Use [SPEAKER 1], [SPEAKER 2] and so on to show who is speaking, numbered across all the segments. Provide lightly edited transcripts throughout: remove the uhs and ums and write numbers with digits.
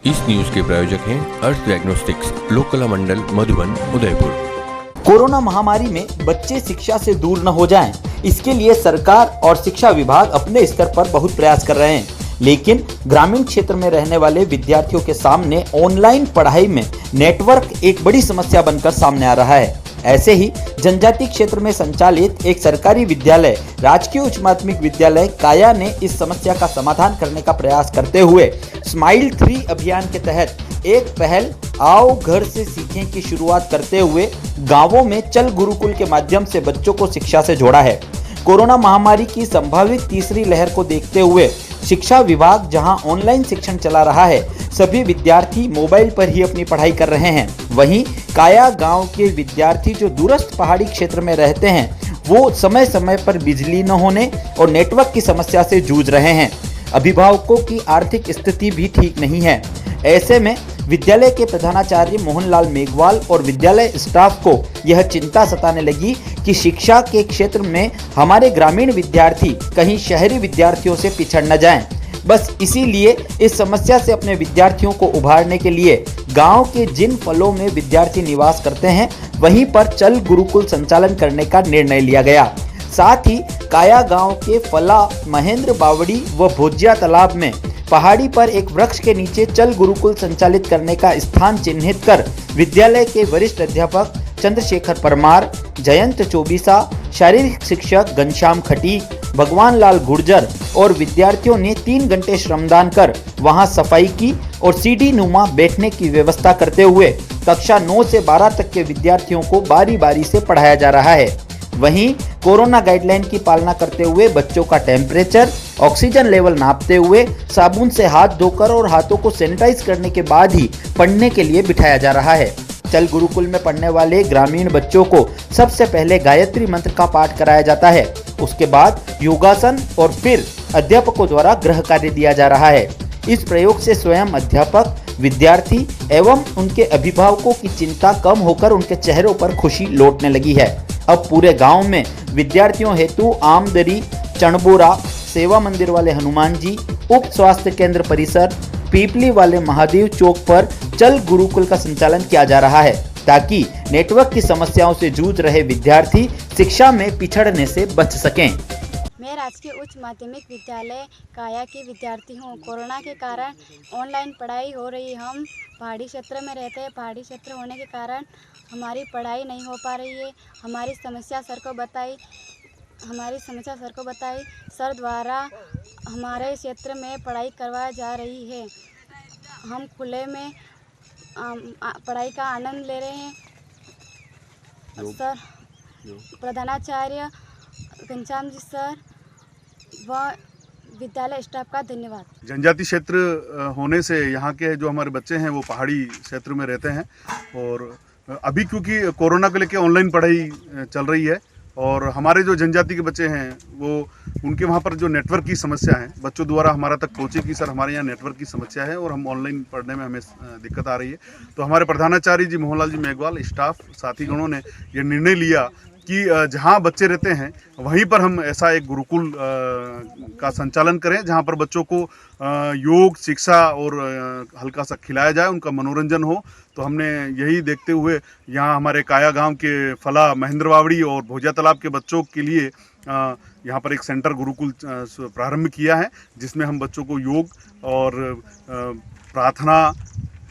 [SPEAKER 1] इस न्यूज के प्रायोजक हैं अर्थ डायग्नोस्टिक्स, लोकला मंडल, मधुबन, उदयपुर।
[SPEAKER 2] कोरोना महामारी में बच्चे शिक्षा से दूर न हो जाएं, इसके लिए सरकार और शिक्षा विभाग अपने स्तर पर बहुत प्रयास कर रहे हैं। लेकिन ग्रामीण क्षेत्र में रहने वाले विद्यार्थियों के सामने ऑनलाइन पढ़ाई में नेटवर्क एक बड़ी समस्या बनकर सामने आ रहा है। ऐसे ही जनजातीय क्षेत्र में संचालित एक सरकारी विद्यालय राजकीय उच्च माध्यमिक विद्यालय काया ने इस समस्या का समाधान करने का प्रयास करते हुए स्माइल 3 अभियान के तहत एक पहल आओ घर से सीखें की शुरुआत करते हुए गांवों में चल गुरुकुल के माध्यम से बच्चों को शिक्षा से जोड़ा है। कोरोना महामारी की संभावित तीसरी लहर को देखते हुए शिक्षा विभाग जहां ऑनलाइन शिक्षण चला रहा है, सभी विद्यार्थी मोबाइल पर ही अपनी पढ़ाई कर रहे हैं। वहीं काया गांव के विद्यार्थी जो दूरस्थ पहाड़ी क्षेत्र में रहते हैं, वो समय समय पर बिजली न होने और नेटवर्क की समस्या से जूझ रहे हैं। अभिभावकों की आर्थिक स्थिति भी ठीक नहीं है। ऐसे में विद्यालय के प्रधानाचार्य मोहनलाल मेघवाल और विद्यालय स्टाफ को यह चिंता सताने लगी कि शिक्षा के क्षेत्र में हमारे ग्रामीण विद्यार्थी कहीं शहरी विद्यार्थियों से पिछड़ न जाएं। बस इसीलिए इस समस्या से अपने विद्यार्थियों को उभारने के लिए गांव के जिन फलों में विद्यार्थी निवास करते हैं, वहीं पर चल गुरुकुल संचालन करने का निर्णय लिया गया। साथ ही काया गांव के फला, महेंद्र बावड़ी व भोजिया तालाब में पहाड़ी पर एक वृक्ष के नीचे चल गुरुकुल संचालित करने का स्थान चिन्हित कर विद्यालय के वरिष्ठ अध्यापक चंद्रशेखर परमार, जयंत चौबीसा, शारीरिक शिक्षक घनश्याम खटी, भगवान लाल गुर्जर और विद्यार्थियों ने 3 घंटे श्रमदान कर वहां सफाई की और सीढ़ी नुमा बैठने की व्यवस्था करते हुए कक्षा 9 से 12 तक के विद्यार्थियों को बारी बारी से पढ़ाया जा रहा है। वहीं कोरोना गाइडलाइन की पालना करते हुए बच्चों का टेम्परेचर, ऑक्सीजन लेवल नापते हुए साबुन से हाथ धोकर और हाथों को सैनिटाइज करने के बाद ही पढ़ने के लिए बिठाया जा रहा है। चल गुरुकुल में पढ़ने वाले ग्रामीण बच्चों को सबसे पहले गायत्री मंत्र का पाठ कराया जाता है। उसके बाद योगासन और फिर अध्यापकों द्वारा गृह कार्य दिया जा रहा है। इस प्रयोग से स्वयं अध्यापक, विद्यार्थी एवं उनके अभिभावकों की चिंता कम होकर उनके चेहरों पर खुशी लौटने लगी है। अब पूरे गांव में विद्यार्थियों हेतु आमदरी, चणबोरा, सेवा मंदिर वाले हनुमान जी, उप स्वास्थ्य केंद्र परिसर, पीपली वाले महादेव चौक पर चल गुरुकुल का संचालन किया जा रहा है, ताकि नेटवर्क की समस्याओं से जूझ रहे विद्यार्थी शिक्षा में पिछड़ने से बच सकें।
[SPEAKER 3] मैं राजकीय उच्च माध्यमिक विद्यालय काया की विद्यार्थी हूँ। कोरोना के कारण ऑनलाइन पढ़ाई हो रही। हम पहाड़ी क्षेत्र में रहते हैं। पहाड़ी क्षेत्र होने के कारण हमारी पढ़ाई नहीं हो पा रही है। हमारी समस्या सर को बताई। सर द्वारा हमारे क्षेत्र में पढ़ाई करवाई जा रही है। हम खुले में पढ़ाई का आनंद ले रहे हैं। सर प्रधानाचार्य घनश्याम जी सर व विद्यालय स्टाफ का धन्यवाद।
[SPEAKER 4] जनजाति क्षेत्र होने से यहाँ के जो हमारे बच्चे हैं वो पहाड़ी क्षेत्र में रहते हैं और अभी क्योंकि कोरोना को लेकर ऑनलाइन पढ़ाई चल रही है और हमारे जो जनजाति के बच्चे हैं वो उनके वहाँ पर जो नेटवर्क की समस्या है, बच्चों द्वारा हमारा तक पहुँचे कि सर हमारे यहाँ नेटवर्क की समस्या है और हम ऑनलाइन पढ़ने में हमें दिक्कत आ रही है। तो हमारे प्रधानाचार्य जी मोहनलाल जी मेघवाल, स्टाफ, साथीगणों ने ये निर्णय लिया कि जहाँ बच्चे रहते हैं वहीं पर हम ऐसा एक गुरुकुल का संचालन करें, जहाँ पर बच्चों को योग, शिक्षा और हल्का सा खिलाया जाए, उनका मनोरंजन हो। तो हमने यही देखते हुए यहाँ हमारे काया गांव के फला, महेंद्र बावड़ी और भोजिया तालाब के बच्चों के लिए यहाँ पर एक सेंटर गुरुकुल प्रारंभ किया है, जिसमें हम बच्चों को योग और प्रार्थना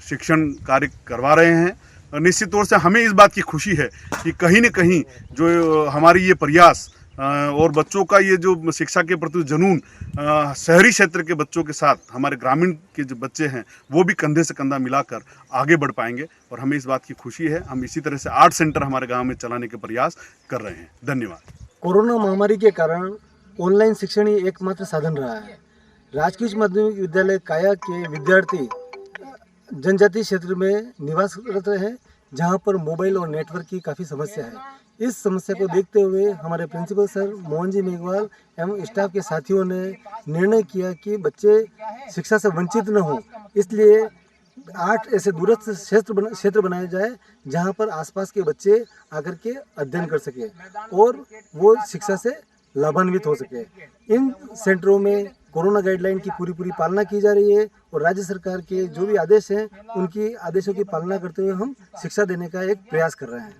[SPEAKER 4] शिक्षण कार्य करवा रहे हैं। निश्चित तौर से हमें इस बात की खुशी है कि कहीं न कहीं जो हमारी ये प्रयास और बच्चों का ये जो शिक्षा के प्रति जुनून शहरी क्षेत्र के बच्चों के साथ हमारे ग्रामीण के जो बच्चे हैं वो भी कंधे से कंधा मिलाकर आगे बढ़ पाएंगे और हमें इस बात की खुशी है। हम इसी तरह से 8 सेंटर हमारे गांव में चलाने के प्रयास कर रहे हैं। धन्यवाद।
[SPEAKER 5] कोरोना महामारी के कारण ऑनलाइन शिक्षण ही एकमात्र साधन रहा है। राजकीय उच्च माध्यमिक विद्यालय काया के विद्यार्थी जनजातीय क्षेत्र में निवास करते हैं, जहां पर मोबाइल और नेटवर्क की काफ़ी समस्या है। इस समस्या को देखते हुए हमारे प्रिंसिपल सर मोहन जी मेघवाल एवं स्टाफ के साथियों ने निर्णय किया कि बच्चे शिक्षा से वंचित न हों, इसलिए 8 ऐसे दूरस्थ क्षेत्र बनाए जाए जहां पर आसपास के बच्चे आकर के अध्ययन कर सकें और वो शिक्षा से लाभान्वित हो सके। इन सेंटरों में कोरोना गाइडलाइन की पूरी पालना की जा रही है और राज्य सरकार के जो भी आदेश हैं उनकी आदेशों की पालना करते हुए हम शिक्षा देने का एक प्रयास कर रहे हैं।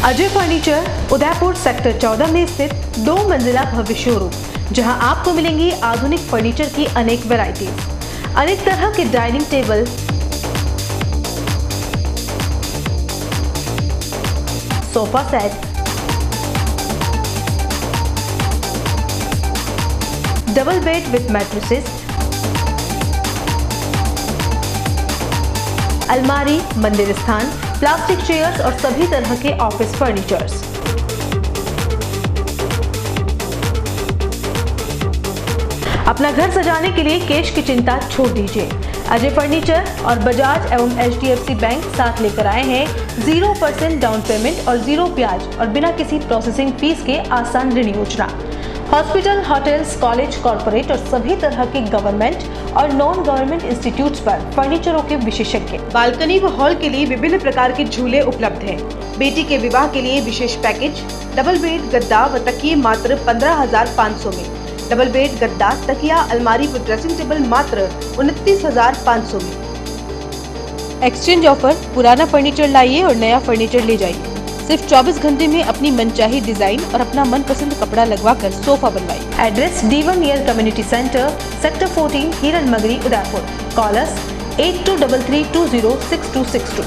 [SPEAKER 6] अजय फर्नीचर उदयपुर सेक्टर 14 में स्थित 2 मंजिला भव्य शोरूम, जहां आपको मिलेंगी आधुनिक फर्नीचर की अनेक वैरायटीज, अनेक तरह के dining table, sofa set, double bed with mattresses, अलमारी, मंदिर स्थान, प्लास्टिक चेयर्स और सभी तरह के ऑफिस फर्नीचर्स। अपना घर सजाने के लिए कैश की चिंता छोड़ दीजिए। अजय फर्नीचर और बजाज एवं HDFC बैंक साथ लेकर आए हैं 0% डाउन पेमेंट और 0 ब्याज और बिना किसी प्रोसेसिंग फीस के आसान ऋण योजना। हॉस्पिटल, होटल्स, कॉलेज, कॉर्पोरेट और सभी तरह के गवर्नमेंट और नॉन गवर्नमेंट इंस्टीट्यूट्स पर फर्नीचरों के विशेषज्ञ। बालकनी व हॉल के लिए विभिन्न प्रकार के झूले उपलब्ध हैं। बेटी के विवाह के लिए विशेष पैकेज, डबल बेड, गद्दा व तकिए मात्र 15,500 में, डबल बेड, गद्दा, तकिया, अलमारी व ड्रेसिंग टेबल मात्र 29,500 में। एक्सचेंज ऑफर, पुराना फर्नीचर लाइए और नया फर्नीचर ले जाइए। सिर्फ 24 घंटे में अपनी मनचाही डिजाइन और अपना मनपसंद कपड़ा लगवाकर सोफा बनवाइए। Address D1 near community centre, sector 14, हिरन मगरी, उदयपुर। कॉल अस 8233206262।